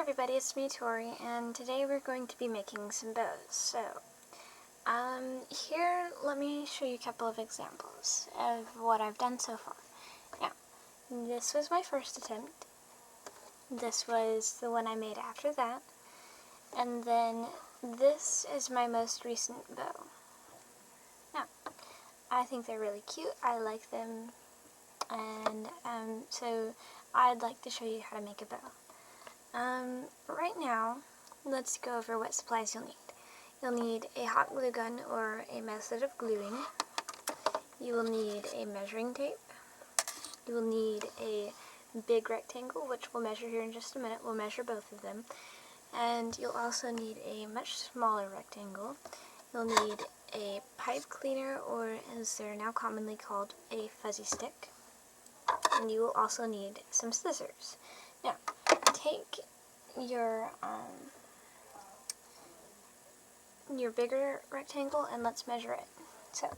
everybody, it's me, Tori, and today we're going to be making some bows. So, here, let me show you a couple of examples of what I've done so far. Now, this was my first attempt. This was the one I made after that. And then, this is my most recent bow. Now, I think they're really cute. I like them. And, so I'd like to show you how to make a bow. Right now, let's go over what supplies you'll need. You'll need a hot glue gun or a method of gluing. You will need a measuring tape. You will need a big rectangle, which we'll measure here in just a minute. We'll measure both of them. And you'll also need a much smaller rectangle. You'll need a pipe cleaner, or as they're now commonly called, a fuzzy stick. And you will also need some scissors. Now, take your bigger rectangle and let's measure it. So,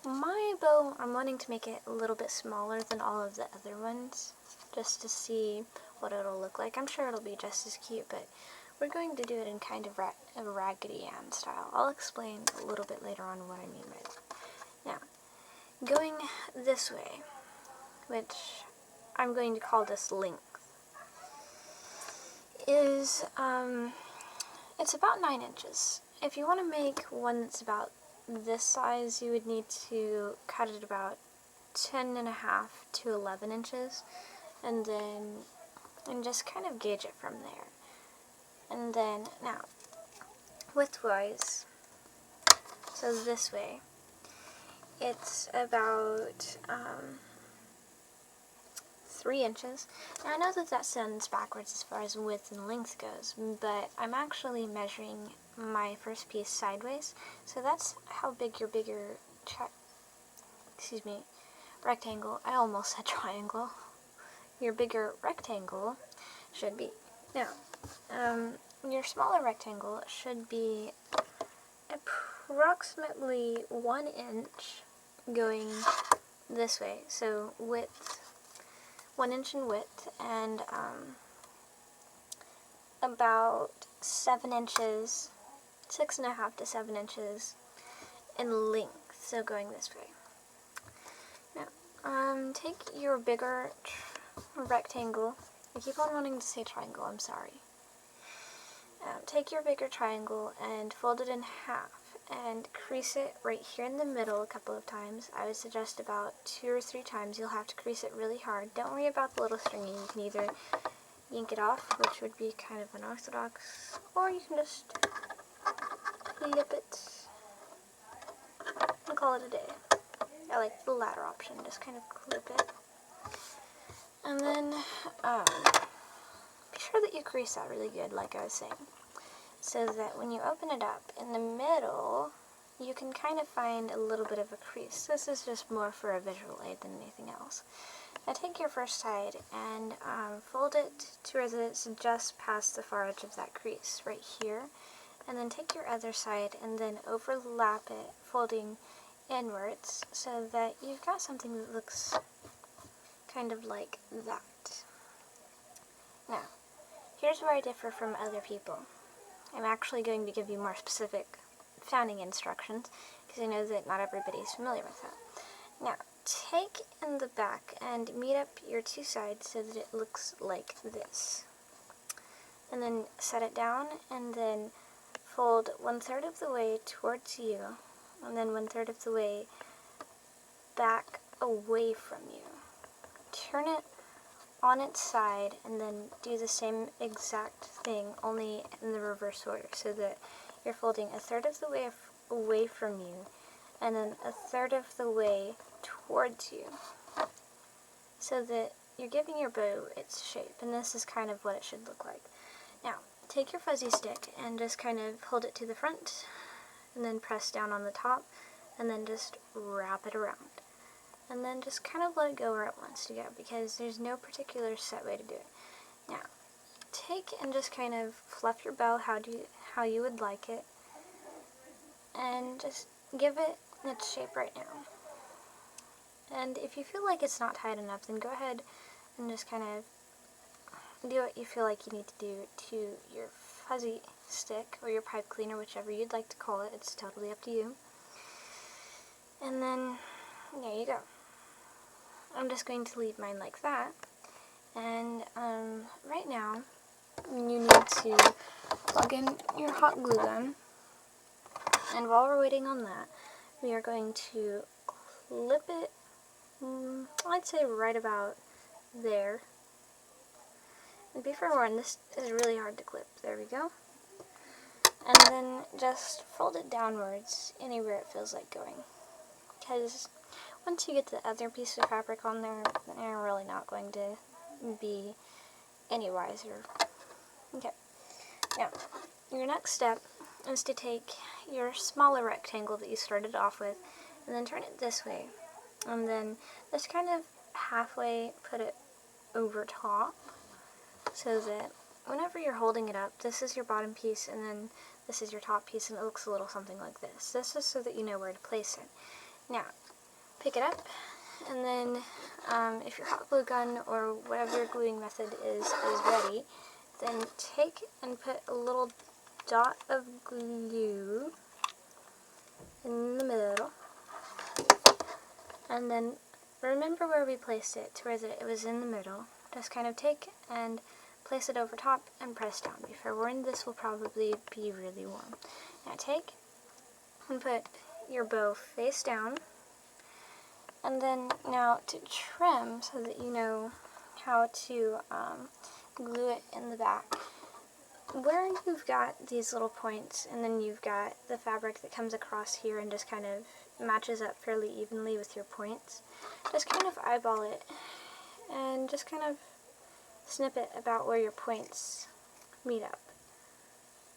my bow, I'm wanting to make it a little bit smaller than all of the other ones, just to see what it'll look like. I'm sure it'll be just as cute, but we're going to do it in kind of a Raggedy Anne style. I'll explain a little bit later on what I mean by that. Now, going this way, which I'm going to call this length, is, it's about 9 inches. If you want to make one that's about this size, you would need to cut it about 10.5 to 11 inches, and just kind of gauge it from there. And then, now, width-wise, so this way, it's about, 3 inches. Now, I know that sounds backwards as far as width and length goes, but I'm actually measuring my first piece sideways, so that's how big your bigger rectangle, I almost said triangle, your bigger rectangle should be. Now, your smaller rectangle should be approximately 1 inch going this way, so width, 1 inch in width, and about 7 inches, 6.5 to 7 inches in length, so going this way. Now, take your bigger rectangle, I keep on wanting to say triangle, I'm sorry. Take your bigger triangle and fold it in half, and crease it right here in the middle a couple of times. I would suggest about 2 or 3 times. You'll have to crease it really hard. Don't worry about the little stringing. You can either yank it off, which would be kind of unorthodox, or you can just clip it and call it a day. I like the latter option, just kind of clip it. And then be sure that you crease that really good, like I was saying, so that when you open it up in the middle, you can kind of find a little bit of a crease. This is just more for a visual aid than anything else. Now take your first side and fold it to where it's just past the far edge of that crease, right here. And then take your other side and then overlap it, folding inwards, so that you've got something that looks kind of like that. Now, here's where I differ from other people. I'm actually going to give you more specific founding instructions, because I know that not everybody is familiar with that. Now, take in the back and meet up your two sides so that it looks like this. And then set it down, and then fold 1/3 of the way towards you, and then 1/3 of the way back away from you. Turn it on its side, and then do the same exact thing, only in the reverse order, so that you're folding 1/3 of the way away from you, and then 1/3 of the way towards you, so that you're giving your bow its shape, and this is kind of what it should look like. Now, take your fuzzy stick and just kind of hold it to the front, and then press down on the top, and then just wrap it around. And then just kind of let it go where it wants to go, because there's no particular set way to do it. Now, take and just kind of fluff your bow how you would like it, and just give it its shape right now. And if you feel like it's not tight enough, then go ahead and just kind of do what you feel like you need to do to your fuzzy stick or your pipe cleaner, whichever you'd like to call it. It's totally up to you. And then there you go. I'm just going to leave mine like that. And right now you need to plug in your hot glue gun. And while we're waiting on that, we are going to clip it, I'd say right about there. And be forewarned, this is really hard to clip. There we go. And then just fold it downwards anywhere it feels like going. Because once you get the other piece of fabric on there, then you're really not going to be any wiser. Okay. Now, your next step is to take your smaller rectangle that you started off with and then turn it this way. And then just kind of halfway put it over top so that whenever you're holding it up, this is your bottom piece and then this is your top piece, and it looks a little something like this. This is so that you know where to place it. Now, pick it up, and then if your hot glue gun or whatever your gluing method is ready, then take and put a little dot of glue in the middle, and then remember where we placed it, to where it was in the middle. Just kind of take and place it over top and press down. Be forewarned, this will probably be really warm. Now take and put your bow face down, and then now to trim so that you know how to glue it in the back. Where you've got these little points and then you've got the fabric that comes across here and just kind of matches up fairly evenly with your points, just kind of eyeball it and just kind of snip it about where your points meet up,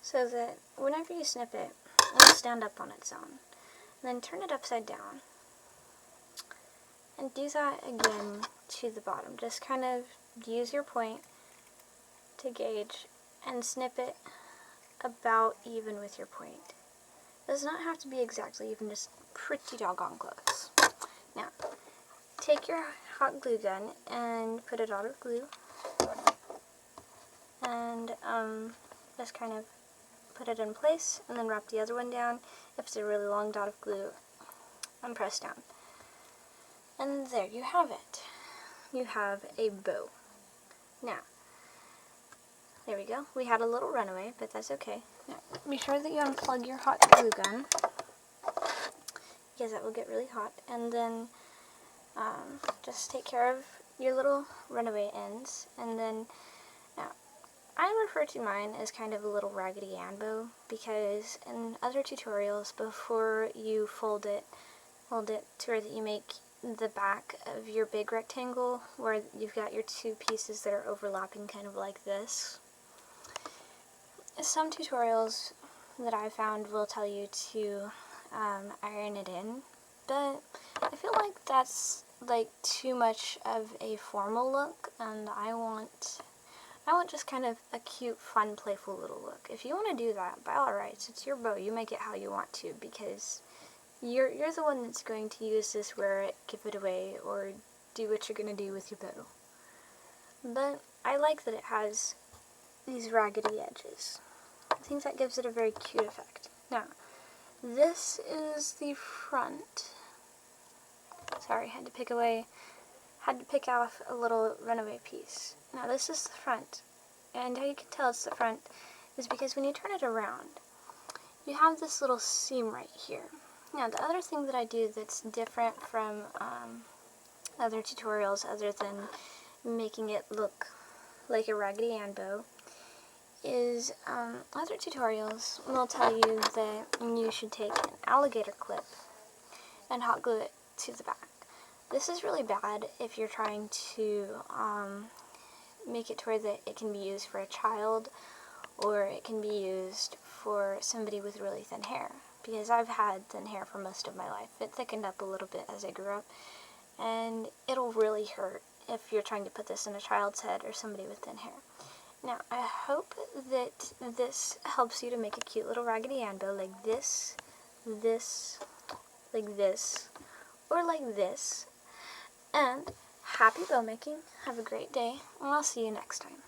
so that whenever you snip it, it'll stand up on its own. And then turn it upside down and do that again to the bottom. Just kind of use your point to gauge and snip it about even with your point. It does not have to be exactly even, just pretty doggone close. Now, take your hot glue gun and put a dot of glue and just kind of put it in place, and then wrap the other one down if it's a really long dot of glue and press down. And there you have it. You have a bow. Now, there we go. We had a little runaway, but that's okay. Now, be sure that you unplug your hot glue gun, because that will get really hot, and then just take care of your little runaway ends. And then, now, I refer to mine as kind of a little Raggedy Anne bow, because in other tutorials, before you fold it to where that you make the back of your big rectangle, where you've got your two pieces that are overlapping kind of like this. Some tutorials that I found will tell you to iron it in, but I feel like that's like too much of a formal look, and I want just kind of a cute, fun, playful little look. If you want to do that, by all rights, it's your bow. You make it how you want to, because you're the one that's going to use this, wear it, give it away, or do what you're going to do with your bow. But I like that it has these raggedy edges. I think that gives it a very cute effect. Now, this is the front. Sorry, had to pick off a little runaway piece. Now this is the front, and how you can tell it's the front is because when you turn it around, you have this little seam right here. Now the other thing that I do that's different from other tutorials, other than making it look like a Raggedy Anne bow, is other tutorials will tell you that you should take an alligator clip and hot glue it to the back. This is really bad if you're trying to make it to where that it can be used for a child, or it can be used for somebody with really thin hair, because I've had thin hair for most of my life. It thickened up a little bit as I grew up, and it'll really hurt if you're trying to put this in a child's head or somebody with thin hair. Now, I hope that this helps you to make a cute little Raggedy Anne bow like this, like this, or like this. And happy bow making, have a great day, and I'll see you next time.